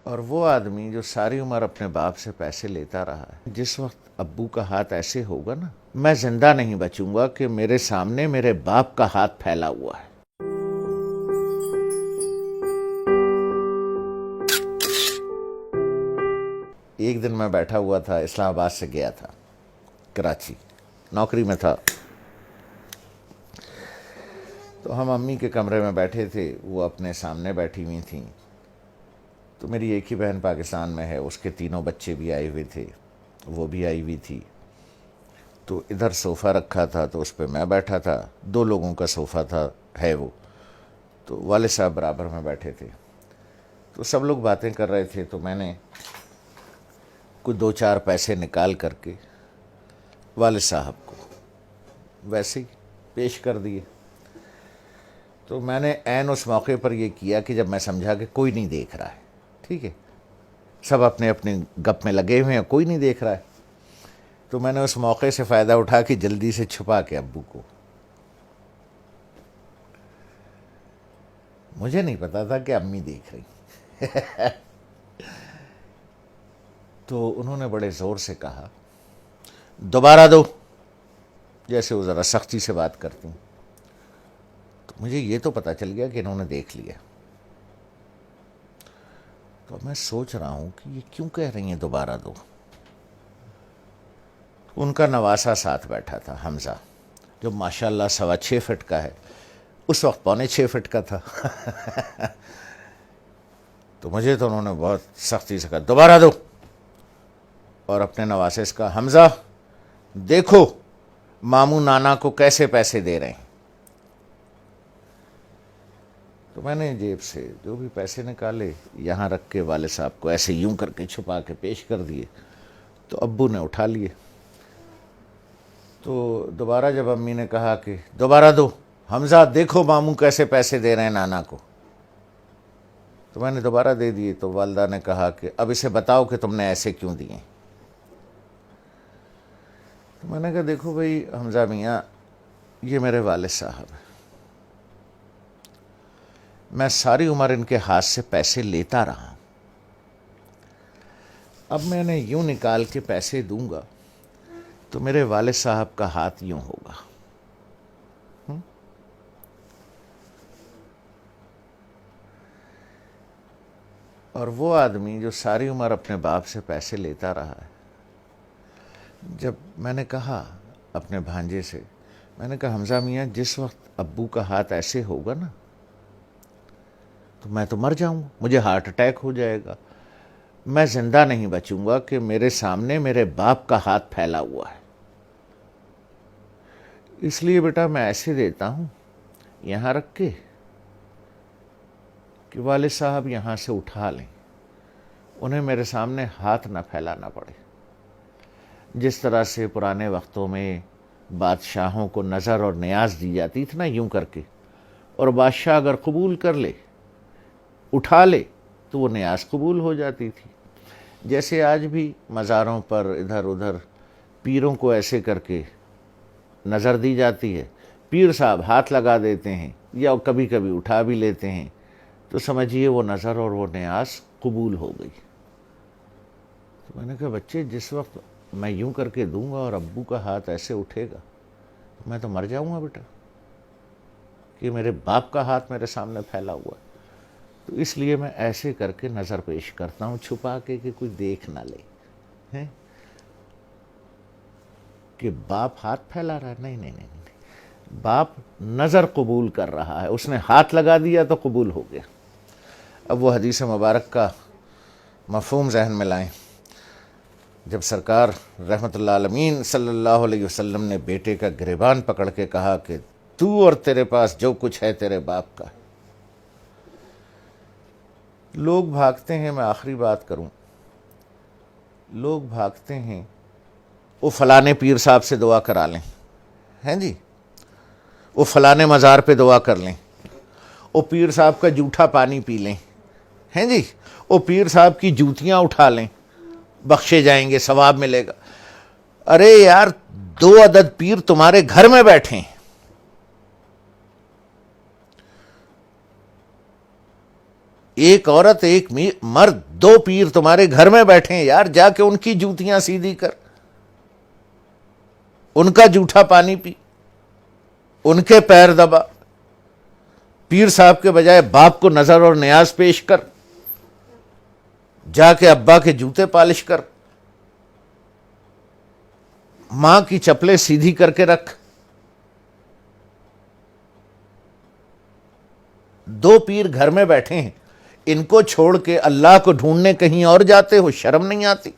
اور وہ آدمی جو ساری عمر اپنے باپ سے پیسے لیتا رہا ہے، جس وقت ابو کا ہاتھ ایسے ہوگا نا، میں زندہ نہیں بچوں گا کہ میرے سامنے میرے باپ کا ہاتھ پھیلا ہوا ہے۔ ایک دن میں بیٹھا ہوا تھا، اسلام آباد سے گیا تھا کراچی، نوکری میں تھا، تو ہم امی کے کمرے میں بیٹھے تھے، وہ اپنے سامنے بیٹھی ہوئی تھیں، تو میری ایک ہی بہن پاکستان میں ہے، اس کے تینوں بچے بھی آئے ہوئے تھے، وہ بھی آئی ہوئی تھی، تو ادھر صوفہ رکھا تھا تو اس پہ میں بیٹھا تھا، 2 لوگوں کا صوفہ تھا ہے وہ، تو والد صاحب برابر میں بیٹھے تھے، تو سب لوگ باتیں کر رہے تھے، تو میں نے کچھ 2-4 پیسے نکال کر کے والد صاحب کو ویسے ہی پیش کر دیے۔ تو میں نے عین اس موقع پر یہ کیا کہ جب میں سمجھا کہ کوئی نہیں دیکھ رہا ہے، ٹھیک ہے، سب اپنے اپنے گپ میں لگے ہوئے ہیں، کوئی نہیں دیکھ رہا ہے، تو میں نے اس موقع سے فائدہ اٹھا کے جلدی سے چھپا کے ابو کو، مجھے نہیں پتا تھا کہ امی دیکھ رہی، تو انہوں نے بڑے زور سے کہا دوبارہ دو، جیسے وہ ذرا سختی سے بات کرتی ہیں، تو مجھے یہ تو پتا چل گیا کہ انہوں نے دیکھ لیا، تو میں سوچ رہا ہوں کہ یہ کیوں کہہ رہی ہیں دوبارہ دو۔ ان کا نواسا ساتھ بیٹھا تھا، حمزہ، جو ماشاءاللہ 6.25 فٹ کا ہے، اس وقت 6.25 فٹ کا تھا، تو مجھے تو انہوں نے بہت سختی سے کہا دوبارہ دو، اور اپنے نواسے سے کہا حمزہ دیکھو ماموں نانا کو کیسے پیسے دے رہے ہیں۔ تو میں نے جیب سے جو بھی پیسے نکالے یہاں رکھ کے والد صاحب کو ایسے یوں کر کے چھپا کے پیش کر دیے، تو ابو نے اٹھا لیے۔ تو دوبارہ جب امی نے کہا کہ دوبارہ دو، حمزہ دیکھو ماموں کیسے پیسے دے رہے ہیں نانا کو، تو میں نے دوبارہ دے دیے، تو والدہ نے کہا کہ اب اسے بتاؤ کہ تم نے ایسے کیوں دیے۔ تو میں نے کہا دیکھو بھائی حمزہ میاں، یہ میرے والد صاحب ہیں، میں ساری عمر ان کے ہاتھ سے پیسے لیتا رہا ہوں، اب میں نے یوں نکال کے پیسے دوں گا تو میرے والد صاحب کا ہاتھ یوں ہوگا، اور وہ آدمی جو ساری عمر اپنے باپ سے پیسے لیتا رہا ہے، جب میں نے کہا اپنے بھانجے سے، میں نے کہا حمزہ میاں جس وقت ابو کا ہاتھ ایسے ہوگا نا تو میں تو مر جاؤں، مجھے ہارٹ اٹیک ہو جائے گا، میں زندہ نہیں بچوں گا کہ میرے سامنے میرے باپ کا ہاتھ پھیلا ہوا ہے، اس لیے بیٹا میں ایسے دیتا ہوں یہاں رکھ کے کہ والد صاحب یہاں سے اٹھا لیں، انہیں میرے سامنے ہاتھ نہ پھیلانا پڑے، جس طرح سے پرانے وقتوں میں بادشاہوں کو نظر اور نیاز دی جاتی تھی نا یوں کر کے، اور بادشاہ اگر قبول کر لے اٹھا لے تو وہ نیاز قبول ہو جاتی تھی، جیسے آج بھی مزاروں پر ادھر ادھر پیروں کو ایسے کر کے نظر دی جاتی ہے، پیر صاحب ہاتھ لگا دیتے ہیں یا کبھی کبھی اٹھا بھی لیتے ہیں، تو سمجھیے وہ نظر اور وہ نیاز قبول ہو گئی۔ تو میں نے کہا بچے جس وقت میں یوں کر کے دوں گا اور ابو کا ہاتھ ایسے اٹھے گا میں تو مر جاؤں گا بیٹا، کہ میرے باپ کا ہاتھ میرے سامنے پھیلا ہوا ہے، تو اس لیے میں ایسے کر کے نظر پیش کرتا ہوں چھپا کے کہ کوئی دیکھ نہ لے ہیں کہ باپ ہاتھ پھیلا رہا ہے، نہیں نہیں نہیں نہیں، باپ نظر قبول کر رہا ہے، اس نے ہاتھ لگا دیا تو قبول ہو گیا۔ اب وہ حدیث مبارک کا مفہوم ذہن میں لائیں، جب سرکار رحمت اللہ عالمین صلی اللہ علیہ وسلم نے بیٹے کا گریبان پکڑ کے کہا کہ تو اور تیرے پاس جو کچھ ہے تیرے باپ کا ہے، لوگ بھاگتے ہیں، میں آخری بات کروں، لوگ بھاگتے ہیں وہ فلانے پیر صاحب سے دعا کرا لیں، ہیں جی، وہ فلانے مزار پہ دعا کر لیں، وہ پیر صاحب کا جھوٹا پانی پی لیں، ہیں جی، وہ پیر صاحب کی جوتیاں اٹھا لیں، بخشے جائیں گے، ثواب ملے گا۔ ارے یار 2 عدد پیر تمہارے گھر میں بیٹھے ہیں، ایک عورت ایک مرد، دو پیر تمہارے گھر میں بیٹھے ہیں یار، جا کے ان کی جوتیاں سیدھی کر، ان کا جھوٹا پانی پی، ان کے پیر دبا، پیر صاحب کے بجائے باپ کو نظر اور نیاز پیش کر، جا کے ابا کے جوتے پالش کر، ماں کی چپلیں سیدھی کر کے رکھ۔ دو پیر گھر میں بیٹھے ہیں، ان کو چھوڑ کے اللہ کو ڈھونڈنے کہیں اور جاتے ہو، شرم نہیں آتی؟